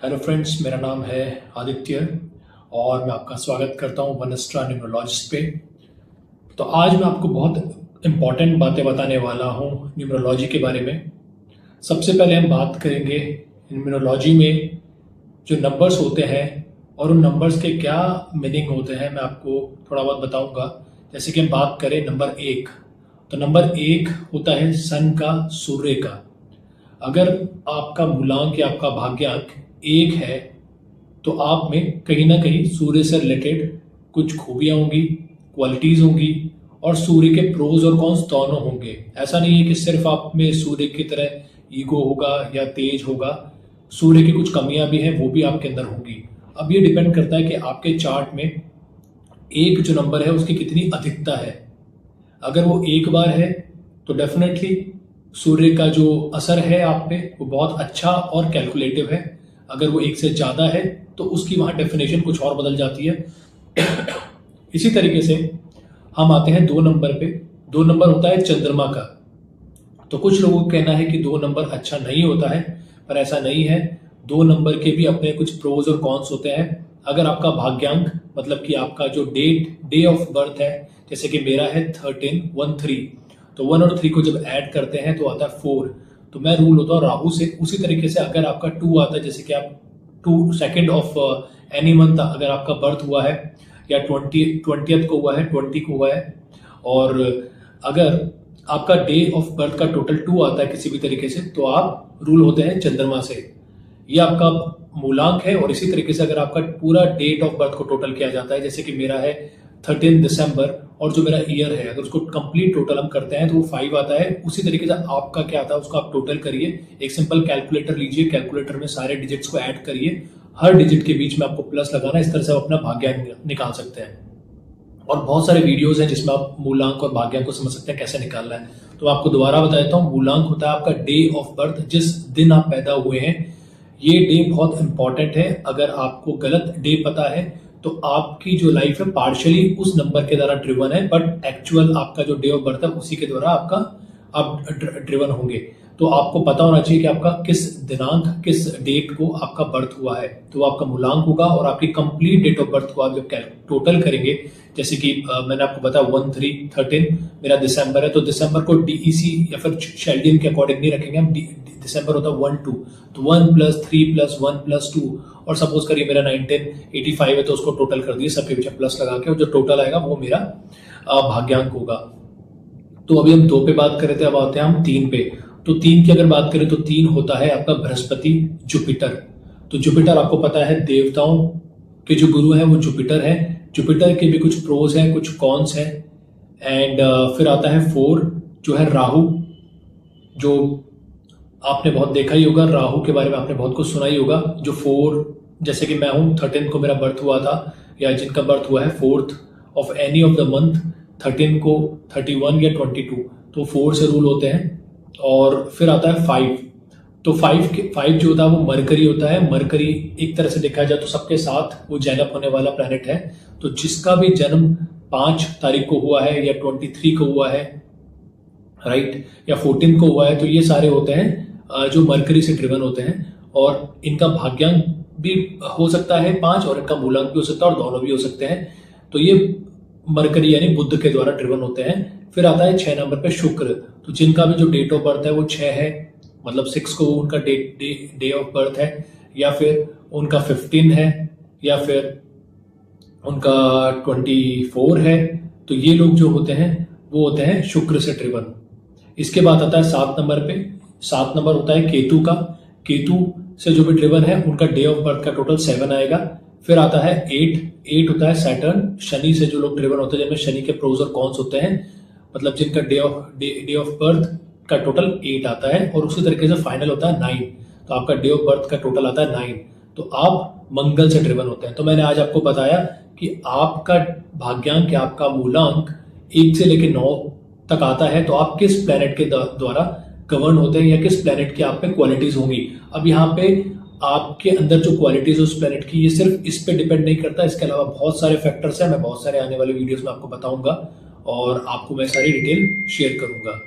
Hello friends, मेरा नाम है आदित्य और मैं आपका स्वागत करता हूँ वनस्ट्रा न्यूमरोलॉजिस्ट पे। तो आज मैं आपको बहुत इम्पॉर्टेंट बातें बताने वाला हूँ न्यूमरोलॉजी के बारे में। सबसे पहले हम बात करेंगे न्यूमरोलॉजी में जो नंबर्स होते हैं और उन नंबर्स के क्या मीनिंग होते हैं, मैं आपको थोड़ा बहुत बताऊंगा। जैसे कि हम बात करें नंबर 1, तो नंबर 1 होता है सन का, सूर्य का। अगर आपका मूलांक या आपका भाग्यांक 1 है तो आप में कहीं ना कहीं सूर्य से रिलेटेड कुछ खूबियां होंगी, क्वालिटीज होंगी और सूर्य के प्रोज और कॉन्स दोनों होंगे। ऐसा नहीं है कि सिर्फ आप में सूर्य की तरह ईगो होगा या तेज होगा। सूर्य की कुछ कमियां भी हैं, वो भी आपके अंदर होंगी। अब ये डिपेंड करता है कि आपके चार्ट में एक जो नंबर है उसकी कितनी अधिकता है। अगर वो एक बार है तो डेफिनेटली सूर्य का जो असर है आप पे वो बहुत अच्छा और कैलकुलेटिव है। अगर वो एक से ज़्यादा है तो उसकी वहाँ डेफिनेशन कुछ और बदल जाती है। इसी तरीके से हम आते हैं 2 नंबर पे। 2 नंबर होता है चंद्रमा का। तो कुछ लोगों का कहना है कि 2 नंबर अच्छा नहीं होता है, पर ऐसा नहीं है। 2 नंबर के भी अपने कुछ प्रोज और कॉन्स होते हैं। अगर आपका भाग्यांक मतलब कि आपका जो डे ऑफ बर्थ है, जैसे कि मेरा है 13 तो 1 और 3 को जब ऐड करते हैं तो आता है 4। तो मैं रूल होता हूँ राहु से। उसी तरीके से अगर आपका 2 आता है, जैसे कि आप 2 ऑफ एनी मंथ अगर आपका बर्थ हुआ है या 20th को हुआ है, 20 को हुआ है, और अगर आपका डे ऑफ बर्थ का टोटल 2 आता है किसी भी तरीके से, तो आप रूल होते हैं चंद्रमा से। ये आपका मूलांक है। और इसी तरीके से अगर आपका पूरा डेट ऑफ बर्थ को टोटल किया जाता है, जैसे कि मेरा है 13 दिसंबर और जो मेरा ईयर है, अगर उसको कंप्लीट टोटल हम करते हैं तो वो 5 आता है। उसी तरीके से आपका क्या आता है उसको आप टोटल करिए। एक सिंपल कैलकुलेटर लीजिए, कैलकुलेटर में सारे डिजिट्स को ऐड करिए, हर डिजिट के बीच में आपको प्लस लगाना। इस तरह से आप अपना भाग्यांक निकाल सकते हैं। और बहुत सारे वीडियोस हैं जिसमें आप मूलांक और भाग्यांक को समझ सकते हैं कैसे निकालना है। तो आपको दोबारा बता देता हूँ, मूलांक होता है आपका डे ऑफ बर्थ, जिस दिन आप पैदा हुए हैं। ये डे बहुत इंपॉर्टेंट है। अगर आपको गलत डे पता है तो आपकी जो लाइफ है पार्शियली उस नंबर के द्वारा ड्रिवन है, बट एक्चुअल आपका जो डे ऑफ बर्थ है उसी के द्वारा आप ड्रिवन होंगे। तो आपको पता होना चाहिए कि आपका किस दिनांक, किस डेट को आपका बर्थ हुआ है, तो आपका मूलांक होगा। और आपकी कंप्लीट डेट ऑफ बर्थ को आप जब टोटल करेंगे, जैसे कि मैंने आपको बताया 13 मेरा दिसंबर है, तो दिसंबर को डीईसी या फिर शेल्डियन के अकॉर्डिंग नहीं रखेंगे हम। दिसंबर होता है 1-2, तो 1 + 3 + 1 + 2। और सपोज करिए मेरा 1985 है तो उसको टोटल कर दिए, सबके पीछे प्लस लगा के, और जो टोटल आएगा वो मेरा भाग्यांक होगा। तो अभी हम 2 पे बात कर रहे थे, अब आते हैं हम 3 पे। तो 3 की अगर बात करें तो 3 होता है आपका बृहस्पति, जुपिटर। तो जुपिटर आपको पता है देवताओं के जो गुरु हैं वो जुपिटर है। जुपिटर के भी कुछ प्रोज हैं, कुछ कॉन्स हैं। एंड फिर आता है 4 जो है राहु, जो आपने बहुत देखा ही होगा। राहु के बारे में आपने बहुत कुछ सुना ही होगा। जो 4, जैसे कि मैं हूँ 13 को मेरा बर्थ हुआ था, या जिनका बर्थ हुआ है 4th of any of the month, 13 को 31 या 22, तो 4 से रूल होते हैं। और फिर आता है 5। तो 5 जो होता है वो मरकरी होता है। मरकरी एक तरह से देखा जाए तो सबके साथ वो जैन अप होने वाला प्लैनेट है। तो जिसका भी जन्म 5 तारीख को हुआ है या 23 को हुआ है, राइट, या 14 को हुआ है, तो ये सारे होते हैं जो मरकरी से ड्रिवन होते हैं। और इनका भाग्यांक भी हो सकता है 5 और इनका मूलांक भी हो सकता है, और दोनों भी हो सकते हैं। तो ये मरकरी यानी बुध के द्वारा ड्रिवन होते हैं। फिर आता है 6 नंबर पे शुक्र। तो जिनका भी जो डेट ऑफ बर्थ है वो 6 है, मतलब 6 को उनका डे ऑफ बर्थ है, या फिर उनका 15 है, या फिर उनका 24 है। तो ये लोग जो होते हैं वो होते हैं शुक्र से ड्रिवन। इसके बाद आता है 7 नंबर पे। 7 नंबर होता है केतु का। केतु से जो भी ड्रिवन है उनका डे ऑफ बर्थ का टोटल 7 आएगा। फिर आता है 8 होता है सैटर्न। शनि से जो लोग ड्रिवन होते हैं, जिनमें शनि के प्रोज और कॉन्स होते हैं, मतलब जिनका डे ऑफ बर्थ का टोटल 8 आता है। और उसी तरीके से फाइनल होता है 9। तो आपका डे ऑफ बर्थ का टोटल आता है 9। तो आप मंगल से ड्रिवन होते हैं। तो मैंने आज आपको बताया कि आपका भाग्यांक या आपका मूलांक 1 से लेकर 9 तक आता है, तो आप किस प्लेनेट के द्वारा गवर्न होते हैं, या किस प्लेनेट की आप पे क्वालिटीज होंगी। अब यहाँ पे आपके अंदर जो क्वालिटीज है उस प्लेनेट की, ये सिर्फ इस पे डिपेंड नहीं करता। इसके अलावा बहुत सारे फैक्टर्स हैं, मैं बहुत सारे आने वाले वीडियोस में आपको बताऊंगा और आपको मैं सारी डिटेल शेयर करूंगा।